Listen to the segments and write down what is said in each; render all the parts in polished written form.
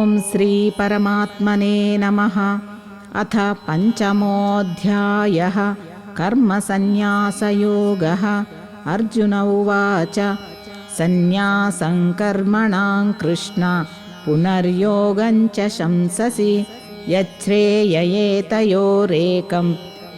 ఓం శ్రీ పరమాత్మనే నమః. అథ పంచమోऽధ్యాయః. కర్మసన్యాసయోగః. అర్జున ఉవాచ సన్యాసం కర్మణాం కృష్ణ పునర్యోగం చ శంససి యచ్ఛ్రేయయేతయోరేకం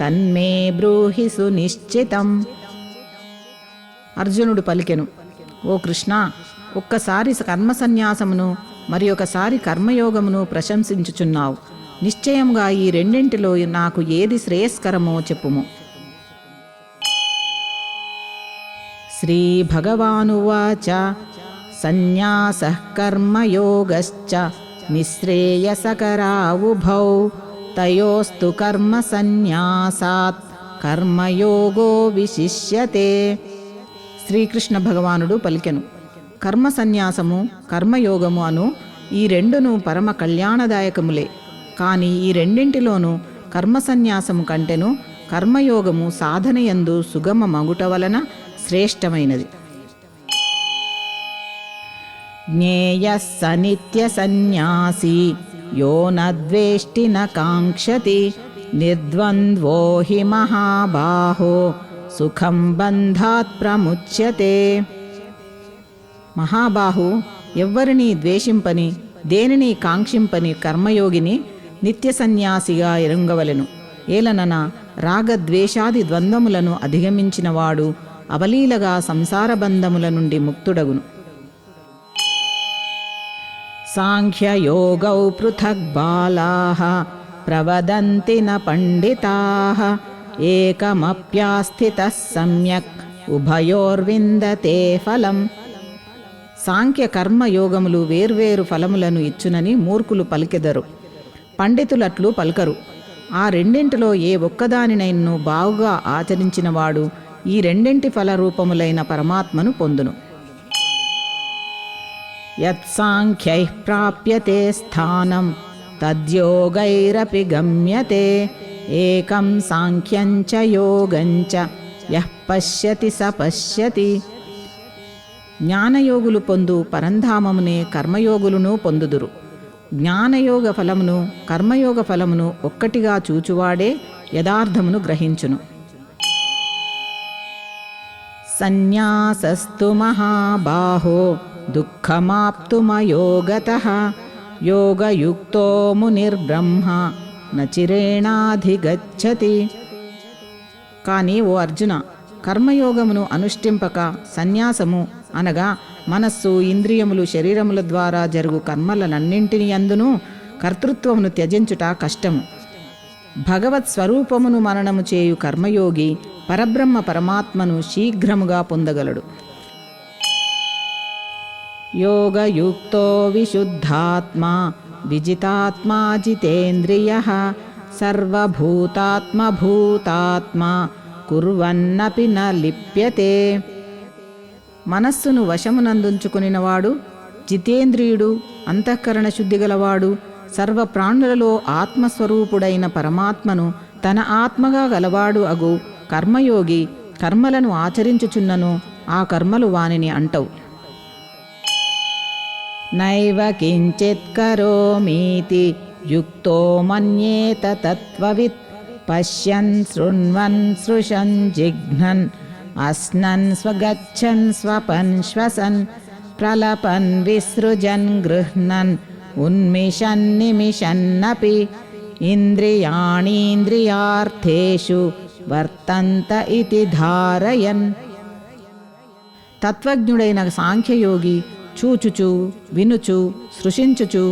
తన్మే బ్రూహి సునిశ్చితం. అర్జునుడు పలికెను, ఓ కృష్ణ, ఒక్కసారి కర్మసన్యాసమును మరి ఒకసారి కర్మయోగమును ప్రశంసించుచున్నావు. నిశ్చయంగా ఈ రెండింటిలో నాకు ఏది శ్రేయస్కరమో చెప్పుము. శ్రీ భగవానువాచ సన్యాసః కర్మయోగశ్చ నిశ్రేయసకరావుభౌ తయోస్తు కర్మ సన్యాసాత్ కర్మయోగో విశిష్యతే. శ్రీకృష్ణ భగవానుడు పలికెను, కర్మ సన్యాసము కర్మయోగము అను ఈ రెండును పరమ కళ్యాణదాయకములే. కానీ ఈ రెండింటిలోనూ కర్మ సన్యాసము కంటెను కర్మయోగము సాధనయందు సుగమ మగుట వలన శ్రేష్టమైనది. జ్ఞేయః స నిత్య సన్యాసీ యో నద్వేష్టి న కాంక్షతి నిర్ద్వంద్వో హి మహాబాహో సుఖం బంధాత్ ప్రముచ్యతే. మహాబాహు, ఎవ్వరినీ ద్వేషింపని దేనిని కాంక్షింపని కర్మయోగిని నిత్య సన్యాసిగా ఎరుంగవలెను. ఏలనన రాగద్వేషాది ద్వంద్వములను అధిగమించినవాడు అవలీలగా సంసారబంధముల నుండి ముక్తుడగును. సాంఖ్యయోగౌ పృథక్ బాలాః ప్రవదంతి న పండితాః ఏకమప్యాస్థితః సమ్యక్ ఉభయోర్విందతే ఫలం. సాంఖ్య కర్మయోగములు వేర్వేరు ఫలములను ఇచ్చునని మూర్ఖులు పలికెదరు, పండితులట్లు పలుకరు. ఆ రెండింటిలో ఏ ఒక్కదానినైనను బాగుగా ఆచరించినవాడు ఈ రెండింటి ఫలరూపములైన పరమాత్మను పొందును. యత్సాంఖ్యైః ప్రాప్యతే స్థానం తద్యోగైరపి గమ్యతే ఏకం సాంఖ్యం చ యోగం చ యః పశ్యతి స పశ్యతి. జ్ఞానయోగులు పొందు పరంధామమునే కర్మయోగులను పొందుదురు. జ్ఞానయోగ ఫలమును కర్మయోగ ఫలమును ఒక్కటిగా చూచువాడే యథార్థమును గ్రహించును. సన్యాసస్తు మహాబాహో దుఃఖమాప్తుమయోగతః యోగయుక్తో మునిర్బ్రహ్మ నచిరేణాధిగచ్చతి. కానీ ఓ అర్జున, కర్మయోగమును అనుష్ఠింపక సన్యాసము అనగా మనస్సు ఇంద్రియములు శరీరముల ద్వారా జరుగు కర్మలనన్నింటిని యందును కర్తృత్వమును త్యజించుట కష్టము. భగవత్ స్వరూపమును మననము చేయు కర్మయోగి పరబ్రహ్మ పరమాత్మను శీఘ్రముగా పొందగలడు. యోగయుక్తో విశుద్ధాత్మా విజితాత్మా జితేంద్రియః సర్వభూతాత్మభూతాత్మా కుర్వన్నపి న లిప్యతే. మనస్సును వశమునందుంచుకునినవాడు, జితేంద్రియుడు, అంతఃకరణ శుద్ధి గలవాడు, సర్వప్రాణులలో ఆత్మస్వరూపుడైన పరమాత్మను తన ఆత్మగా గలవాడు అగు కర్మయోగి కర్మలను ఆచరించుచున్నను ఆ కర్మలు వానిని అంటవు. నైవ కించిత్ కరోమీతి యుక్తో మన్యేత తత్వవిత్ పశ్యన్ శృణ్వన్ సృశన్ జిఘ్నన్ అస్నన్ స్వగచ్చన్ స్వపన్ శ్వసన్ ప్రలపన్ విసృజన్ గృహ్ణన్ ఉన్మిషన్ నిమిషన్నపి ఇంద్రియాణీంద్రియార్థేషు వర్తంత ఇతి ధారయన్. తత్వజ్ఞుడైన సాంఖ్యయోగి చూచుచు వినుచు సృశించుచు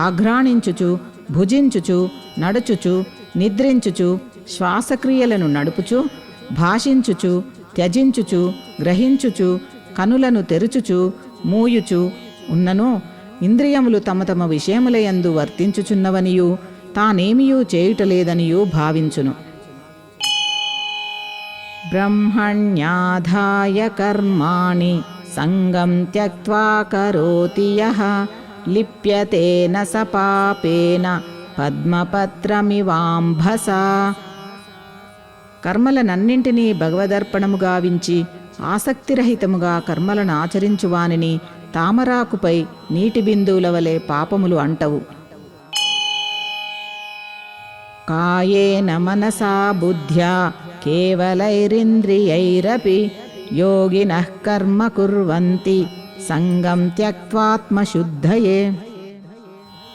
ఆఘ్రాణించుచు భుజించుచు నడుచుచు నిద్రించుచు శ్వాసక్రియలను నడుపుచు భాషించుచు త్యజించుచు గ్రహించుచు కనులను తెరుచుచు మూయుచు ఉన్నను ఇంద్రియములు తమ తమ విషయములయందు వర్తించుచున్నవనియు తానేమియూ చేయుటలేదనియూ భావించును. బ్రహ్మణ్యాధాయ కర్మాణి సంగం త్యక్త్వా కరోతి యః లిప్యతేన స పాపేన పద్మపత్రమివాంభసా. కర్మలనన్నింటినీ భగవదర్పణము గావించి ఆసక్తిరహితముగా కర్మలను ఆచరించువానిని తామరాకుపై నీటి బిందువుల వలె పాపములు అంటవు. కాయేన మనసా బుద్ధ్యా కేవలైరింద్రియైరపి యోగినః కర్మ కుర్వంతి సంగం త్యక్త్వాత్మశుద్ధయే.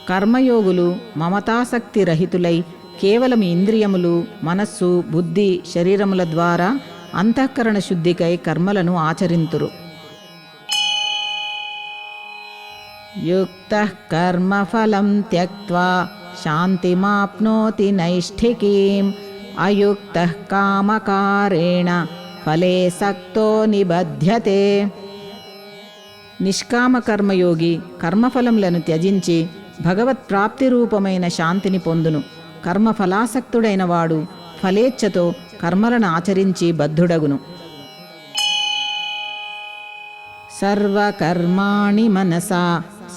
కర్మయోగులు మమతాసక్తి రహితులై కేవలం ఇంద్రియములు, మనస్సు, బుద్ధి, శరీరముల ద్వారా అంతఃకరణ శుద్ధికై కర్మలను ఆచరింతురు. యుక్తః కర్మఫలం త్యక్త్వా శాంతిమాప్నోతి నైష్ఠికీం అయుక్తః కామకారేణ ఫలే సక్తో నిబధ్యతే. నిష్కామ కర్మయోగి కర్మఫలములను త్యజించి భగవత్ప్రాప్తి రూపమైన శాంతిని పొందును. కర్మఫలాసక్తుడైన వాడు ఫలేచ్ఛతో కర్మలను ఆచరించి బద్ధుడగును. సర్వకర్మాణి మనసా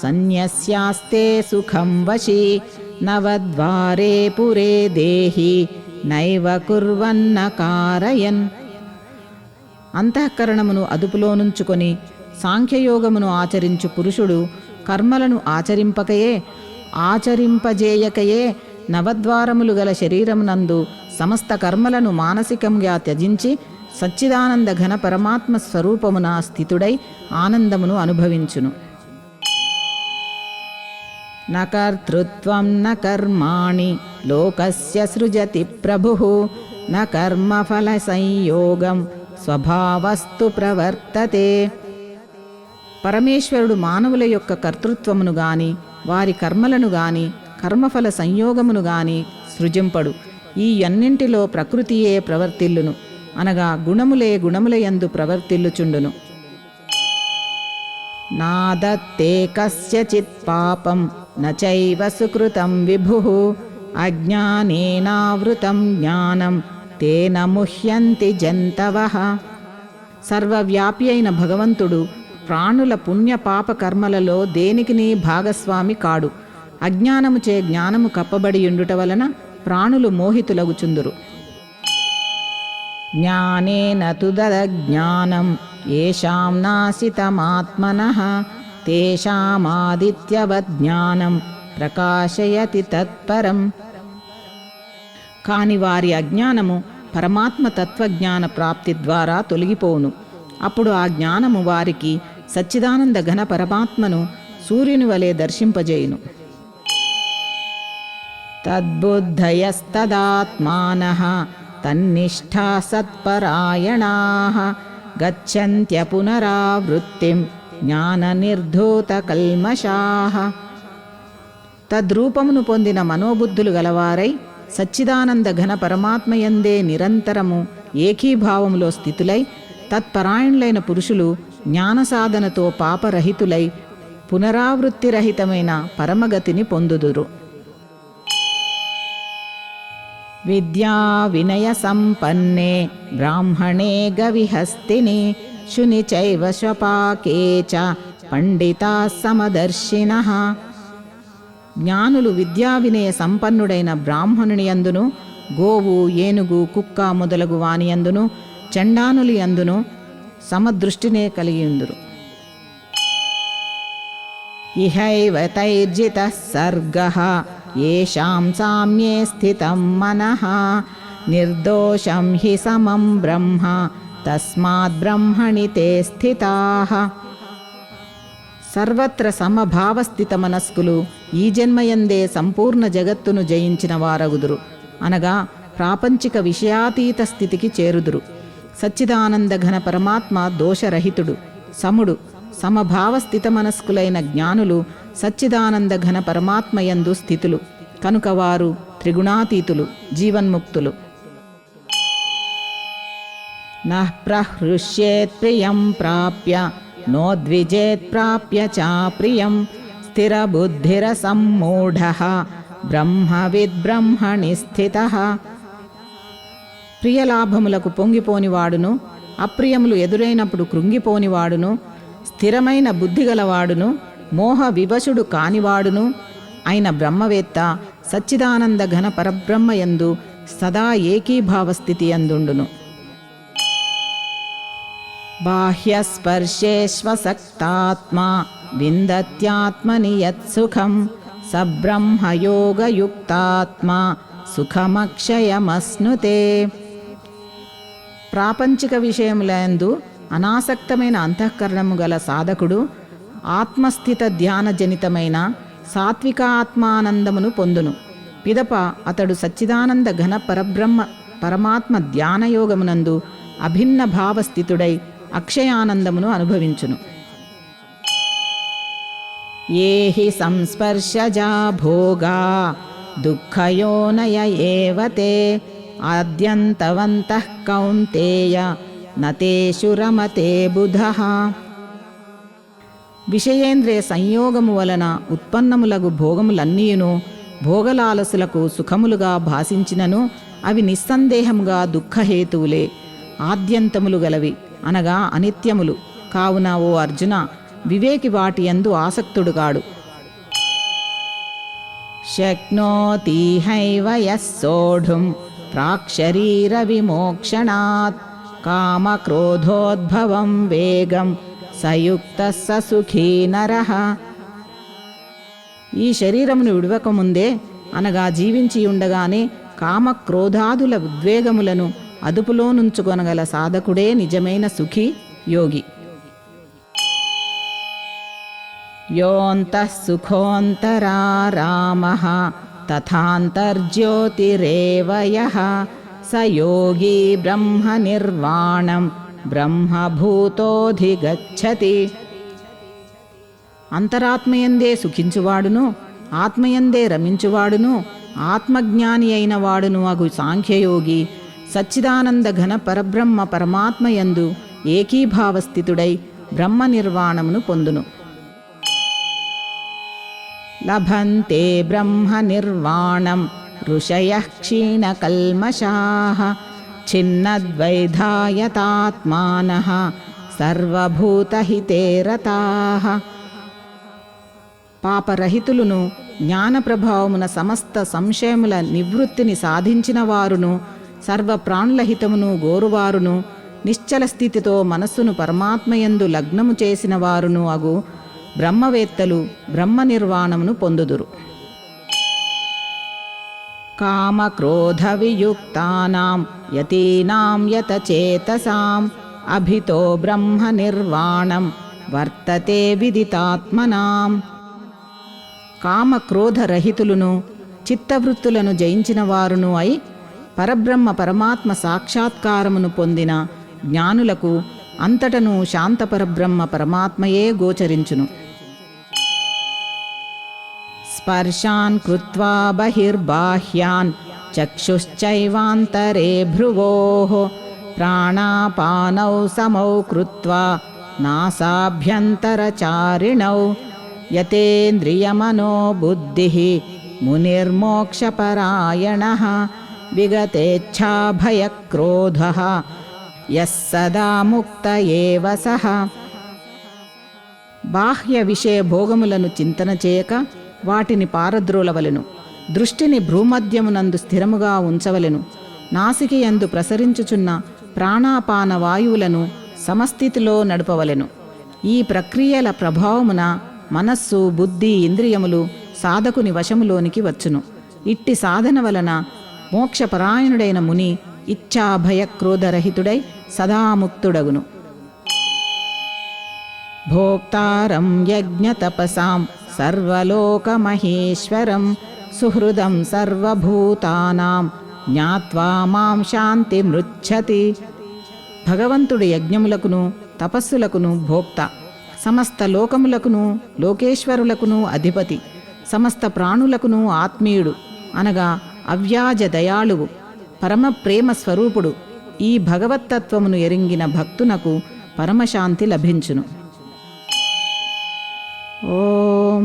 సన్యస్యాస్తే సుఖం వశీ నవద్వారే పురే దేహి నైవ కుర్వన్న కారయన్. అంతఃకరణమును అదుపులోనుంచుకొని సాంఖ్యయోగమును ఆచరించు పురుషుడు కర్మలను ఆచరింపజేయకయే నవద్వారములు గల శరీరమునందు సమస్త కర్మలను మానసికంగా త్యజించి సచ్చిదానంద ఘన పరమాత్మ స్వరూపమున స్థితుడై ఆనందమును అనుభవించును. న కర్తృత్వం న కర్మాణి లోకస్య సృజతి ప్రభుః న కర్మఫల సంయోగం స్వభావస్తు ప్రవర్తతే. పరమేశ్వరుడు మానవుల యొక్క కర్తృత్వమును గాని వారి కర్మలను గాని కర్మఫల సంయోగమును గాని సృజింపడు. ఈ అన్నింటిలో ప్రకృతియే ప్రవర్తిల్లును, అనగా గుణములే గుణములయందు ప్రవర్తిల్లుచుండును. నాదత్తే కస్యచిత్ పాపం నచైవ సుకృతం విభుః అజ్ఞానేనావృతం జ్ఞానం తేన ముహ్యంతి జంతవః. సర్వవ్యాపి అయిన భగవంతుడు ప్రాణుల పుణ్య పాప కర్మలలో దేనికిని భాగస్వామి కాడు. అజ్ఞానముచే జ్ఞానము కప్పబడి ఉండుట వలన ప్రాణులు మోహితులగుచుందురు. జ్ఞానేన తు దదజ్ఞానం ఏషాం నాసితమాత్మనః తేషామాదిత్యవద్ జ్ఞానం ప్రకాశయతి తత్పరం. కాని వారి అజ్ఞానము పరమాత్మ తత్వజ్ఞాన ప్రాప్తి ద్వారా తొలగిపోవును. అప్పుడు ఆ జ్ఞానము వారికి సచ్చిదానంద ఘన పరమాత్మను సూర్యుని వలె దర్శింపజేయును. తద్బుద్ధయస్తదాత్మానః తన్నిష్ఠా సత్పరాయణాః గచ్చంత్య పునరావృత్తిం జ్ఞాన నిర్ధూత కల్మషాః. తద్రూపమును పొందిన మనోబుద్ధులు గలవారై సచ్చిదానంద ఘన పరమాత్మయందే నిరంతరము ఏకీభావములో స్థితులై తత్పరాయణులైన పురుషులు జ్ఞాన సాధనతో పాపరహితులై పునరావృత్తిరహితమైన పరమగతిని పొందుదురు. విద్యా వినయ సంపన్నే బ్రాహ్మణే గవిహస్తిని శుని చైవ స్వపాకే చ పండితా సమదర్శినః. జ్ఞానులు విద్యా వినయ సంపన్నుడైన బ్రాహ్మణుని యందును గోవు, ఏనుగు, కుక్క మొదలగు వాని యందును చండానులి యందును సమదృష్టినే కలిగియుందురు. ఇహైవ తైర్జితః సర్గః యేషాం సామ్యే స్థితం మనః నిర్దోషం హి సమం బ్రహ్మ తస్మాత్ బ్రహ్మణి తే స్థితాః. సర్వత్ర సమభావస్థిత మనస్కులు ఈ జన్మయందే సంపూర్ణ జగత్తును జయించిన వారగుదురు, అనగా ప్రాపంచిక విషయాతీత స్థితికి చేరుదురు. సచ్చిదానంద ఘన పరమాత్మ దోషరహితుడు, సముడు. సమభావస్థిత మనస్కులైన జ్ఞానులు సచ్చిదానంద ఘన పరమాత్మయందు స్థితులు కనుక వారు త్రిగుణాతీతులు, జీవన్ముక్తులు. నః ప్రహృష్యేత్ ప్రియం ప్రాప్య నోద్విజేత్ ప్రాప్య చాప్రియం స్థిరబుద్ధిరసమ్మూఢః బ్రహ్మవిద్ బ్రహ్మణి స్థితః. ప్రియలాభములకు పొంగిపోనివాడును, అప్రియములు ఎదురైనప్పుడు కృంగిపోనివాడును, స్థిరమైన బుద్ధిగలవాడును, మోహ వివశుడు కానివాడును అయిన బ్రహ్మవేత్త సచ్చిదానంద ఘన బాహ్యస్పర్శేష్వసక్తాత్మా విందత్యాత్మని యత్సుఖం సబ్రహ్మయోగయుక్తాత్మా సుఖమక్షయమశ్నుతే. ప్రాపంచిక విషయములందు అనాసక్తమైన అంతఃకరణము గల సాధకుడు ఆత్మస్థిత ధ్యానజనితమైన సాత్విక ఆత్మానందమును పొందును. పిదప అతడు సచ్చిదానంద ఘన పరబ్రహ్మ పరమాత్మ ధ్యానయోగమునందు అభిన్న భావస్థితుడై అక్షయానందమును అనుభవించును. ఏహి సంస్పర్శజా భోగా దుఃఖయోనయ ఏవ తే ఆద్యంతవంతః కౌంతేయ నతేషు రమతే బుధః. విషయేంద్రియ సంయోగము వలన ఉత్పన్నములగు భోగములన్నీయును భోగలాలసులకు సుఖములుగా భాసించినను అవి నిస్సందేహముగా దుఃఖహేతువులే, ఆద్యంతములు గలవి, అనగా అనిత్యములు. కావున ఓ అర్జున, వివేకి వాటి యందు ఆసక్తుడు కాడు. శక్నోతి హైవ యః సోఢుం ప్రాక్శరీర విమోక్షణాత్ కామక్రోధోద్భవం వేగం సయుక్తః స సుఖీ నరః. ఈ శరీరమును విడవకముందే, అనగా జీవించి ఉండగానే కామక్రోధాదుల ఉద్వేగములను అదుపులోనుంచుకొనగల సాధకుడే నిజమైన సుఖీ యోగి. యోంతః సుఖోంతరారామః తథాంతర్జ్యోతిరేవ యః స యోగీ బ్రహ్మ నిర్వాణం బ్రహ్మభూతోధిగచ్చతి. అంతరాత్మయందే సుఖించువాడును, ఆత్మయందే రమించువాడును, ఆత్మజ్ఞాని అయిన వాడును అగు సాంఖ్యయోగి సచ్చిదానంద ఘన పరబ్రహ్మ పరమాత్మయందు ఏకీభావస్థితుడై బ్రహ్మ నిర్వాణమును పొందును. లభంతే బ్రహ్మ నిర్వాణం ఋషయః క్షీణకల్మషాః ఛిన్నద్వైధాయతాత్మానః సర్వభూతహితే రతాః. పాపరహితులును జ్ఞానప్రభావమున సమస్త సంశయముల నివృత్తిని సాధించిన వారును సర్వప్రాణుల హితమును గోరువారును నిశ్చల స్థితితో మనస్సును పరమాత్మయందు లగ్నము చేసిన వారును అగు బ్రహ్మవేత్తలు బ్రహ్మ నిర్వాణమును పొందుదురు. కామక్రోధ వియుక్తానాం యతీనాం యతచేతసాం అభితో బ్రహ్మ నిర్వాణం వర్తతే విదితాత్మనాం. కామక్రోధరహితులను చిత్తవృత్తులను జయించిన వారును అయి పరబ్రహ్మ పరమాత్మ సాక్షాత్కారమును పొందిన జ్ఞానులకు అంతటను శాంతపరబ్రహ్మ పరమాత్మయే గోచరించును. స్పర్శాన్ కృత్వా బహిర్బాహ్యాన్ చక్షుశ్చైవాంతరే భ్రువోః ప్రాణాపానౌ సమౌ కృత్వా నాసాభ్యంతరచారిణౌ యతేంద్రియమనో బుద్ధిః మునిర్మోక్షపరాయణః విగతేచ్ఛాభయక్రోధః యః సదా ముక్త ఏవ సః. బాహ్య విషయ భోగములను చింతన చేయక వాటిని పారద్రోలవలెను. దృష్టిని భ్రూమధ్యమునందు స్థిరముగా ఉంచవలెను. నాసికయందు ప్రసరించుచున్న ప్రాణాపాన వాయువులను సమస్థితిలో నడపవలెను. ఈ ప్రక్రియల ప్రభావమున మనస్సు, బుద్ధి, ఇంద్రియములు సాధకుని వశములోనికి వచ్చును. ఇట్టి సాధన వలన మోక్షపరాయణుడైన ముని ఇచ్ఛాభయక్రోధరహితుడై సదాముక్తుడగును. భోక్తారం యజ్ఞతపసాం సర్వలోకమహేశ్వరం సుహృదం సర్వభూతానాం జ్ఞాత్వా మాం శాంతిమృచ్ఛతి. భగవంతుడు యజ్ఞములకును తపస్సులకును భోక్త, సమస్త లోకములకును లోకేశ్వరులకును అధిపతి, సమస్త ప్రాణులకును ఆత్మీయుడు, అనగా అవ్యాజ దయాళువు, పరమ ప్రేమ స్వరూపుడు. ఈ భగవత్తత్వమును ఎరింగిన భక్తునకు పరమశాంతి లభించును. ఓం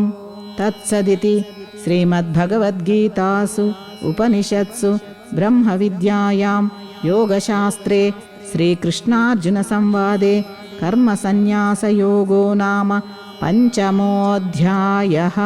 తత్సదితి శ్రీమద్భగవద్గీతాసు ఉపనిషత్సు బ్రహ్మ విద్యాయాం యోగశాస్త్రే శ్రీకృష్ణార్జున సంవాదే కర్మ సన్యాసయోగో నామ పంచమోऽధ్యాయః.